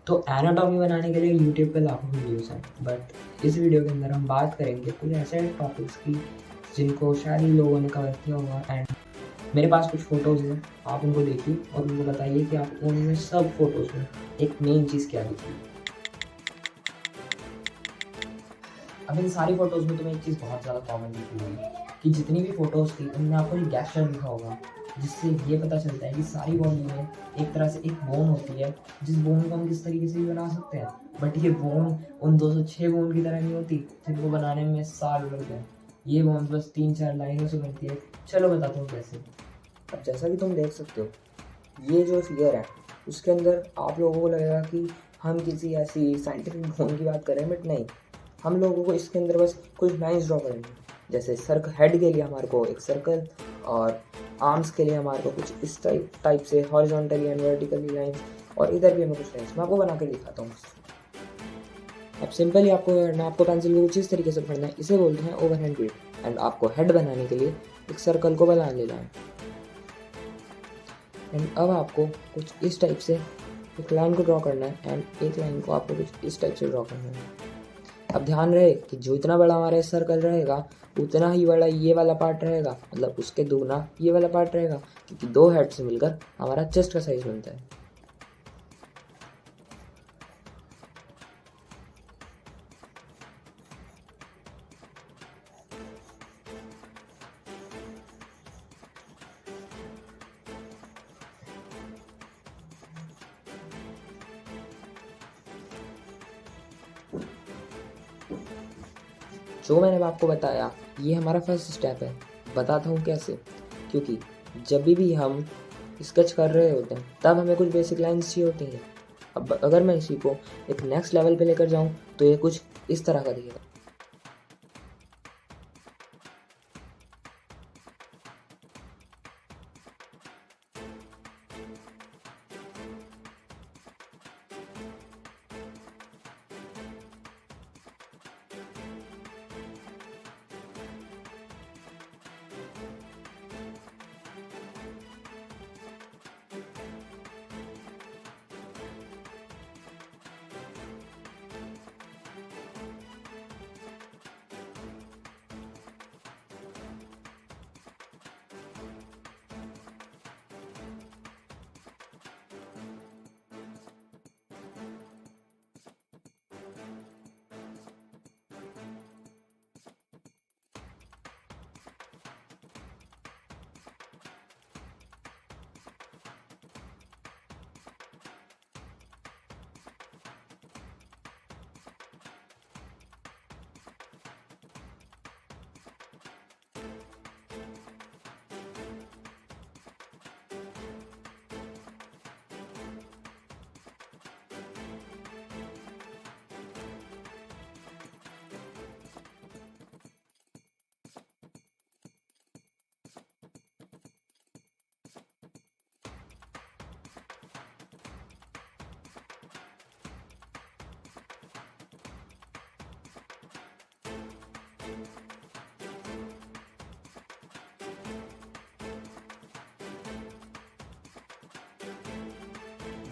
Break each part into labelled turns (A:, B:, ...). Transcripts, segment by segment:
A: तो एनाटॉमी बनाने के लिए यूट्यूब पे लाखों वीडियोस हैं, बट इस वीडियो के अंदर हम बात करेंगे कुछ ऐसे टॉपिक्स की जिनको शायद ही लोगों ने कवर किया होगा। एंड मेरे पास कुछ फ़ोटोज़ हैं, आप उनको देखिए और उनको बताइए कि आपको उनमें सब फ़ोटोज़ में एक मेन चीज़ क्या दिखी। अब इन सारी फ़ोटोज़ में तुम्हें एक चीज़ बहुत ज़्यादा कॉमन दिखी होगी कि जितनी भी फ़ोटोज़ थी उनमें आपको एक गैस्चर दिखा होगा, जिससे ये पता चलता है कि सारी बॉडी में एक तरह से एक बोन होती है, जिस बोन को हम किस तरीके से भी बना सकते हैं। बट ये बोन उन 206 बोन की तरह नहीं होती जिनको बनाने में साल लग गए। ये बोन बस 3-4 लाइनों से बनती है। चलो बताता हूँ कैसे। अब जैसा कि तुम देख सकते हो, ये जो फिगर है उसके अंदर आप लोगों को लगेगा कि हम किसी ऐसी साइंटिफिक बोन की बात कर रहे हैं, बट नहीं। हम लोगों को इसके अंदर बस कुछ लाइंस ड्रॉ करेंगे, जैसे सर्कल हेड के लिए हमारे को एक सर्कल, और आर्म्स के लिए हमारे को कुछ इस टाइप से हॉरिजॉन्टली एंड वर्टिकली लाइंस, और इधर भी हमें कुछ लाइंस मैं आपको बना के दिखाता हूँ। अब सिंपली आपको करना, आपको पेंसिल को कुछ इस तरीके से पकड़ना है, इसे बोलते हैं ओवरहैंड ग्रिप। एंड आपको हेड बनाने के लिए एक सर्कल को बना लेना है। एंड अब आपको कुछ इस टाइप से एक लाइन को ड्रॉ करना है, एंड एक लाइन को आपको कुछ इस टाइप से ड्रॉ करना है। अब ध्यान रहे कि जो इतना बड़ा हमारा सर्कल रहेगा उतना ही बड़ा ये वाला पार्ट रहेगा, मतलब उसके दुगना ये वाला पार्ट रहेगा, क्योंकि दो हेड से मिलकर हमारा चेस्ट का साइज बनता है। जो मैंने आपको बताया ये हमारा फर्स्ट स्टेप है। बताता हूँ कैसे। क्योंकि जब भी हम स्केच कर रहे होते हैं तब हमें कुछ बेसिक लाइन्स चाहिए होती हैं। अब अगर मैं इसी को एक नेक्स्ट लेवल पे लेकर जाऊँ तो ये कुछ इस तरह का दिखेगा।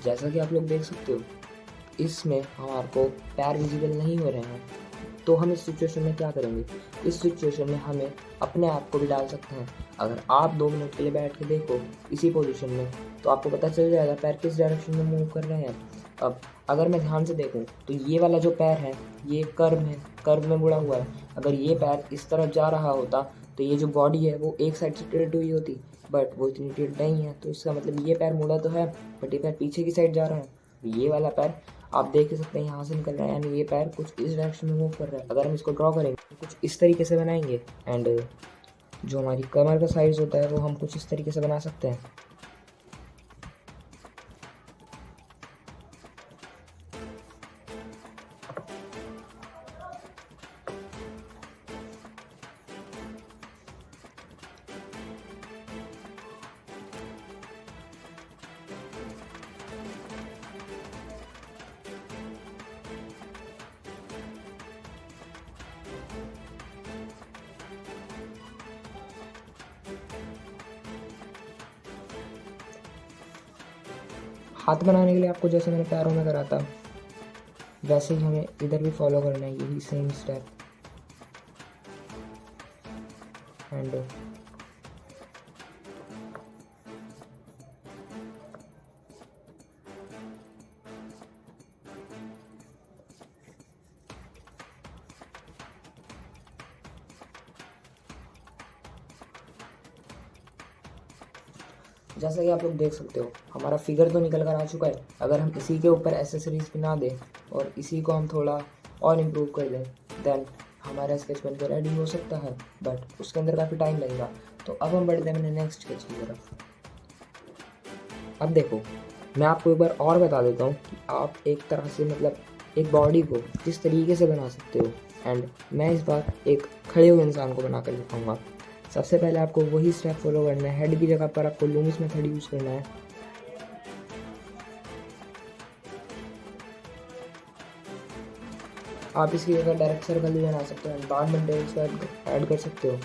A: जैसा कि आप लोग देख सकते हो, इसमें हमारे को पैर विजिबल नहीं हो रहे हैं। तो हम इस सिचुएशन में क्या करेंगे? इस सिचुएशन में हमें अपने आप को भी डाल सकते हैं। अगर आप 2 मिनट के लिए बैठ के देखो इसी पोजीशन में, तो आपको पता चल जाएगा पैर किस डायरेक्शन में मूव कर रहे हैं। अब अगर मैं ध्यान से देखूं तो ये वाला जो पैर है ये कर्व है, कर्व में मुड़ा हुआ है। अगर ये पैर इस तरफ जा रहा होता तो ये जो बॉडी है वो एक साइड से टिल्ट हुई होती, बट वो इतनी टिल्ट नहीं है। तो इसका मतलब ये पैर मुड़ा तो है, बट ये पैर पीछे की साइड जा रहा है। ये वाला पैर आप देख ही सकते हैं यहाँ से निकल रहा है, यानी ये पैर कुछ इस डायरेक्शन में मूव कर रहा है। अगर हम इसको ड्रॉ करेंगे तो कुछ इस तरीके से बनाएंगे। एंड जो हमारी कमर का साइज़ होता है वो हम कुछ इस तरीके से बना सकते हैं। हाथ बनाने के लिए आपको जैसे मैंने पैरों में करा था वैसे ही हमें इधर भी फॉलो करना है, यही सेम स्टेप। एंड जैसा कि आप लोग देख सकते हो, हमारा फिगर तो निकल कर आ चुका है। अगर हम इसी के ऊपर एसेसरीज बना दें और इसी को हम थोड़ा और इम्प्रूव कर दें, देन हमारा स्केच बनकर रेडी हो सकता है, बट उसके अंदर काफ़ी टाइम लगेगा। तो अब हम बढ़ते हैं अपने नेक्स्ट स्केच की तरफ। अब देखो, मैं आपको एक बार और बता देता हूँ कि आप एक तरह से मतलब एक बॉडी को किस तरीके से बना सकते हो। एंड मैं इस बार एक खड़े हुए इंसान को बना कर दिखाऊंगा। सबसे पहले आपको वही स्टेप फॉलो करना है, हेड की जगह पर आपको लूमिस मेथड यूज़ करना है। आप इसकी जगह डायरेक्ट सर्कल भी बना सकते हो, बाद में डायरेक्ट ऐड कर सकते हो।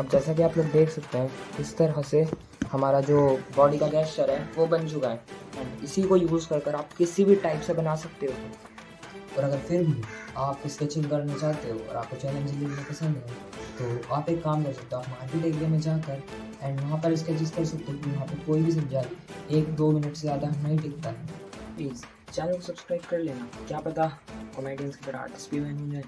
A: अब जैसा कि आप लोग देख सकते हैं, इस तरह से हमारा जो बॉडी का गेस्चर है वो बन चुका है। एंड इसी को यूज़ कर आप किसी भी टाइप से बना सकते हो। और अगर फिर भी आप स्केचिंग करना चाहते हो और आपको चैलेंजिंग लेना पसंद है, तो आप एक काम कर सकते हो, आप मार्केट एरिया में जाकर एंड वहाँ पर स्केचेस कर सकते हो। कि वहाँ पर कोई भी सब्जेक्ट 1-2 मिनट से ज़्यादा नहीं टिकता है। प्लीज़ चैनल को सब्सक्राइब कर लेना, क्या पता कॉमेडियंस की तरह आर्टिस्ट भी बन जाए।